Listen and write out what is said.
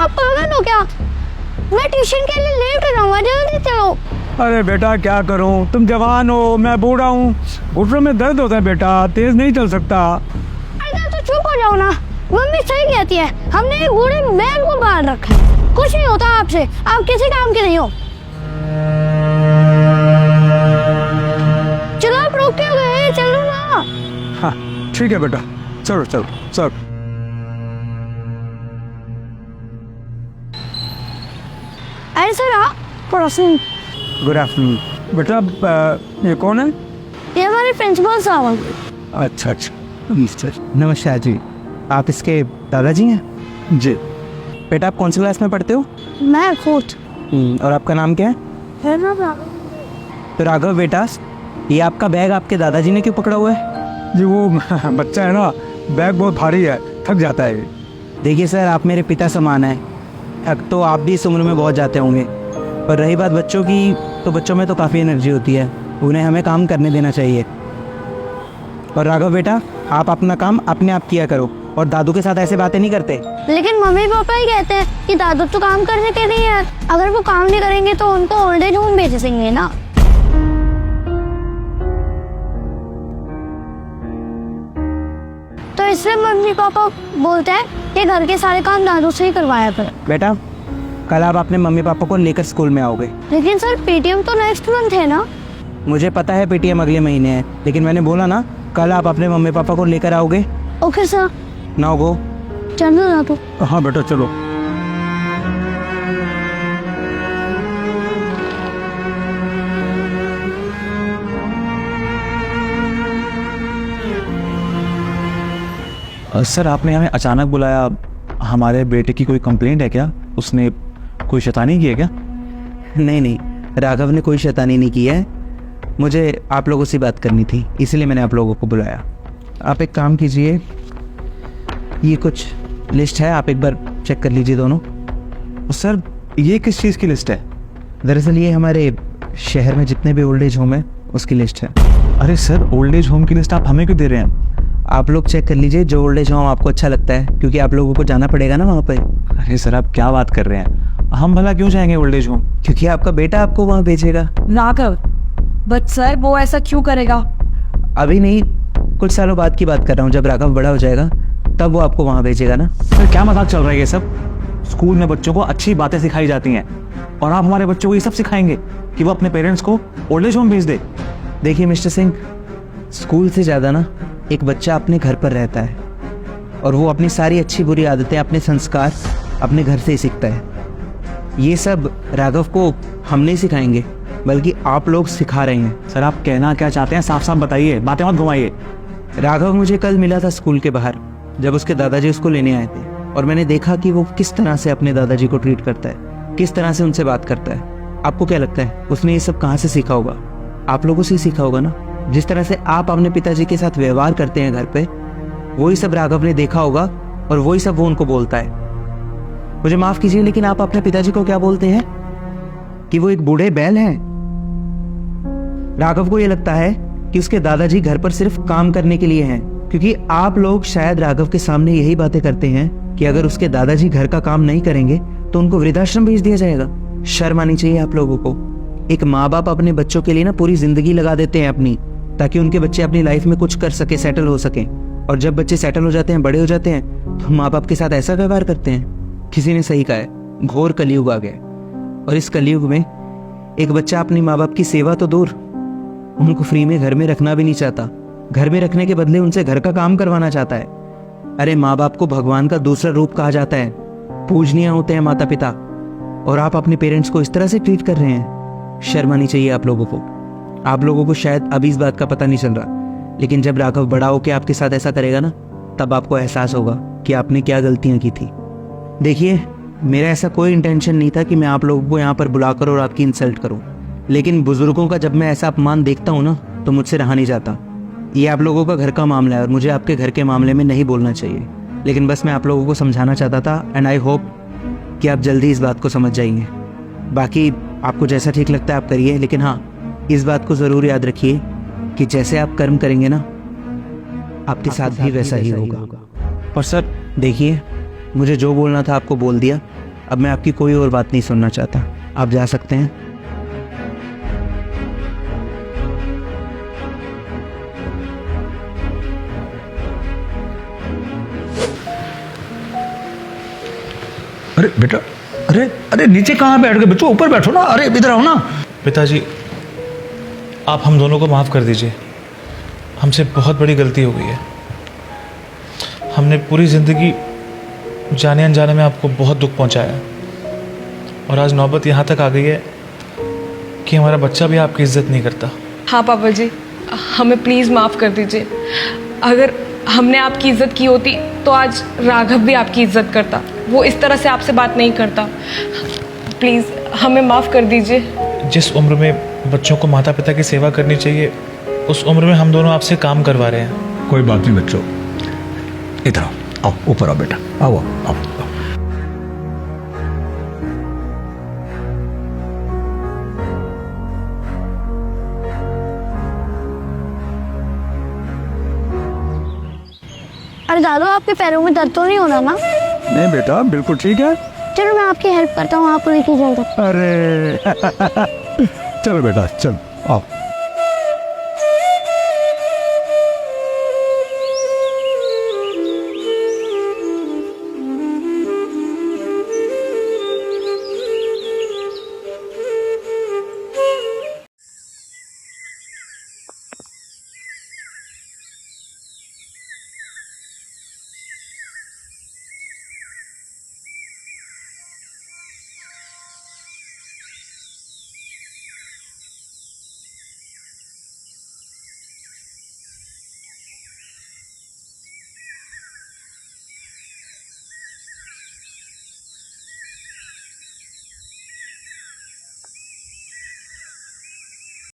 आप पागल हो क्या? मैं ट्यूशन के लिए लेट हो रहा हूँ, जल्दी चलो। अरे बेटा क्या करूं, तुम जवान हो, मैं बूढ़ा हूँ, घुटनों में दर्द होता है बेटा, तेज नहीं चल सकता। अरे तो चुप हो जाओ ना, मम्मी सही कहती है, हमने एक बूढ़े बैल को बांध रखा है, कुछ नहीं होता आपसे, आप किसी काम के नहीं हो। चलो आप रुक क्यों गए, चलो ना। हाँ ठीक है बेटा, चलो चलो चलो। अरे सर आप पड़ोसी। गुड आफ्टरनून बेटा। ये कौन है? ये हमारे प्रिंसिपल साहब हैं। अच्छा अच्छा। नमस्कार जी, आप इसके दादाजी हैं? जी। बेटा आप कौन सी क्लास में पढ़ते हो? मैं फोर्थ। और आपका नाम क्या है? तो राघव बेटा, ये आपका बैग आपके दादाजी ने क्यों पकड़ा हुआ है? जी वो बच्चा है ना, बैग बहुत भारी है, थक जाता है। देखिए सर, आप मेरे पिता समान हैं, थक तो आप भी इस उम्र में बहुत जाते होंगे, पर रही बात बच्चों की, तो बच्चों में तो काफ़ी एनर्जी होती है, उन्हें हमें काम करने देना चाहिए। और राघव बेटा, आप अपना काम अपने आप किया करो और दादू के साथ ऐसे बातें नहीं करते। लेकिन मम्मी पापा ही कहते हैं कि दादू तो काम करने के नहीं है, अगर वो काम नहीं करेंगे तो उनको ओल्ड एज होम भेज देंगे ना। तो इसलिए मम्मी पापा बोलते हैं कि घर के सारे काम दादू से ही करवाया करें। बेटा कल आप अपने मम्मी पापा को लेकर स्कूल में आओगे। लेकिन सर पेटीएम तो नेक्स्ट मंथ है ना। मुझे पता है पेटीएम अगले महीने है, लेकिन मैंने बोला ना कल आप अपने मम्मी पापा को लेकर आओगे। Okay sir. Now go. चलो ना तो। हाँ बेटा चलो। सर आपने हमें अचानक बुलाया, हमारे बेटे की कोई कंप्लेंट है क्या? उसने कोई शैतानी की है क्या? नहीं नहीं, राघव ने कोई शैतानी नहीं की है, मुझे आप लोगों से बात करनी थी, इसलिए मैंने आप लोगों को बुलाया। आप एक काम कीजिए, ये कुछ लिस्ट है, आप एक बार चेक कर लीजिए दोनों। सर ये किस चीज़ की लिस्ट है? दरअसल ये हमारे शहर में जितने भी ओल्ड एज होम है उसकी लिस्ट है। अरे सर ओल्ड एज होम की लिस्ट आप हमें क्यों दे रहे हैं? आप लोग चेक कर लीजिए जो ओल्ड एज होम आपको अच्छा लगता है, क्योंकि आप लोगों को जाना पड़ेगा ना वहाँ पर। अरे सर आप क्या बात कर रहे हैं, हम भला क्यों जाएंगे ओल्ड एज होम? क्योंकि आपका बेटा आपको वहाँ भेजेगा। राघव, बट सर वो ऐसा क्यों करेगा? अभी नहीं, कुछ सालों बाद की बात कर रहा हूँ, जब राघव बड़ा हो जाएगा तब वो आपको वहाँ भेजेगा ना। सर क्या मजाक चल रहा है ये सब? स्कूल में बच्चों को अच्छी बातें सिखाई जाती हैं और आप हमारे बच्चों को ये सब सिखाएंगे कि वो अपने पेरेंट्स को ओल्ड एज होम भेज दे? देखिए मिस्टर सिंह, स्कूल से ज़्यादा ना एक बच्चा अपने घर पर रहता है और वो अपनी सारी अच्छी बुरी आदतें, अपने संस्कार अपने घर से ही सीखता है। ये सब राघव को हम नहीं सिखाएंगे, बल्कि आप लोग सिखा रहे हैं। सर आप कहना क्या चाहते हैं, साफ साफ बताइए, बातें मत घुमाइए। राघव मुझे कल मिला था स्कूल के बाहर, जब उसके दादाजी उसको लेने आए थे, और मैंने देखा कि वो किस तरह से अपने दादाजी को ट्रीट करता है, किस तरह से उनसे बात करता है। आपको क्या लगता है उसने ये सब कहाँ से सीखा होगा? आप लोगों से ही सीखा होगा ना। जिस तरह से आप अपने पिताजी के साथ व्यवहार करते हैं घर पे, वही सब राघव ने देखा होगा और वही सब वो उनको बोलता है। मुझे माफ कीजिए, लेकिन आप अपने पिताजी को क्या बोलते हैं कि वो एक बूढ़े बैल हैं। राघव को ये लगता है कि उसके दादाजी घर पर सिर्फ काम करने के लिए हैं, क्योंकि आप लोग शायद राघव के सामने यही बातें करते हैं कि अगर उसके दादाजी घर का काम नहीं करेंगे तो उनको वृद्धाश्रम भेज दिया जाएगा। शर्म आनी चाहिए आप लोगों को। एक माँ बाप अपने बच्चों के लिए ना पूरी जिंदगी लगा देते हैं अपनी, ताकि उनके बच्चे अपनी लाइफ में कुछ कर सके, सेटल हो सके। और जब बच्चे सेटल हो जाते हैं, बड़े हो जाते हैं, तो माँ बाप के साथ ऐसा व्यवहार करते हैं। किसी ने सही कहा है, घोर कलयुग आ गया, और इस कलयुग में एक बच्चा अपनी माँ बाप की सेवा तो दूर, उनको फ्री में घर में रखना भी नहीं चाहता। घर में रखने के बदले उनसे घर का काम करवाना चाहता है। अरे माँ बाप को भगवान का दूसरा रूप कहा जाता है, पूजनीय होते हैं माता पिता, और आप अपने पेरेंट्स को इस तरह से ट्रीट कर रहे हैं। शर्म आनी चाहिए आप लोगों को। आप लोगों को शायद अभी इस बात का पता नहीं चल रहा, लेकिन जब राघव बड़ा होकर आपके साथ ऐसा करेगा ना, तब आपको एहसास होगा कि आपने क्या गलतियां की थी। देखिए, मेरा ऐसा कोई इंटेंशन नहीं था कि मैं आप लोगों को यहाँ पर बुलाकर और आपकी इंसल्ट करूँ, लेकिन बुजुर्गों का जब मैं ऐसा अपमान देखता हूँ ना, तो मुझसे रहा नहीं जाता। ये आप लोगों का घर का मामला है और मुझे आपके घर के मामले में नहीं बोलना चाहिए, लेकिन बस मैं आप लोगों को समझाना चाहता था, एंड आई होप कि आप जल्दी इस बात को समझ जाएंगे। बाकी आपको जैसा ठीक लगता है आप करिए, लेकिन हाँ, इस बात को ज़रूर याद रखिए कि जैसे आप कर्म करेंगे ना, आपके साथ भी वैसा ही होगा। पर सर देखिए, मुझे जो बोलना था आपको बोल दिया, अब मैं आपकी कोई और बात नहीं सुनना चाहता, आप जा सकते हैं। अरे बेटा, अरे अरे नीचे कहाँ बैठ गए बच्चों, ऊपर बैठो ना। अरे इधर आओ ना। पिताजी, आप हम दोनों को माफ़ कर दीजिए। हमसे बहुत बड़ी गलती हो गई है। हमने पूरी ज़िंदगी जाने अनजाने में आपको बहुत दुख पहुंचाया, और आज नौबत यहाँ तक आ गई है कि हमारा बच्चा भी आपकी इज्जत नहीं करता। हाँ पापा जी, हमें प्लीज़ माफ़ कर दीजिए। अगर हमने आपकी इज्जत की होती तो आज राघव भी आपकी इज्जत करता। वो इस तरह से आपसे बात नहीं करता। प्लीज़ हमें माफ़ कर दीजिए। जिस उम्र में बच्चों को माता पिता की सेवा करनी चाहिए, उस उम्र में हम दोनों आपसे काम करवा रहे हैं। कोई बात नहीं बच्चों, इधर आओ, आओ ऊपर आओ बेटा, आओ आओ, आओ। अरे दादू, आपके पैरों में दर्द तो नहीं हो रहा ना? नहीं बेटा, बिल्कुल ठीक है। चलो मैं आपकी हेल्प करता हूँ, आप लेके जाओ। अरे चलो बेटा, चलो आओ।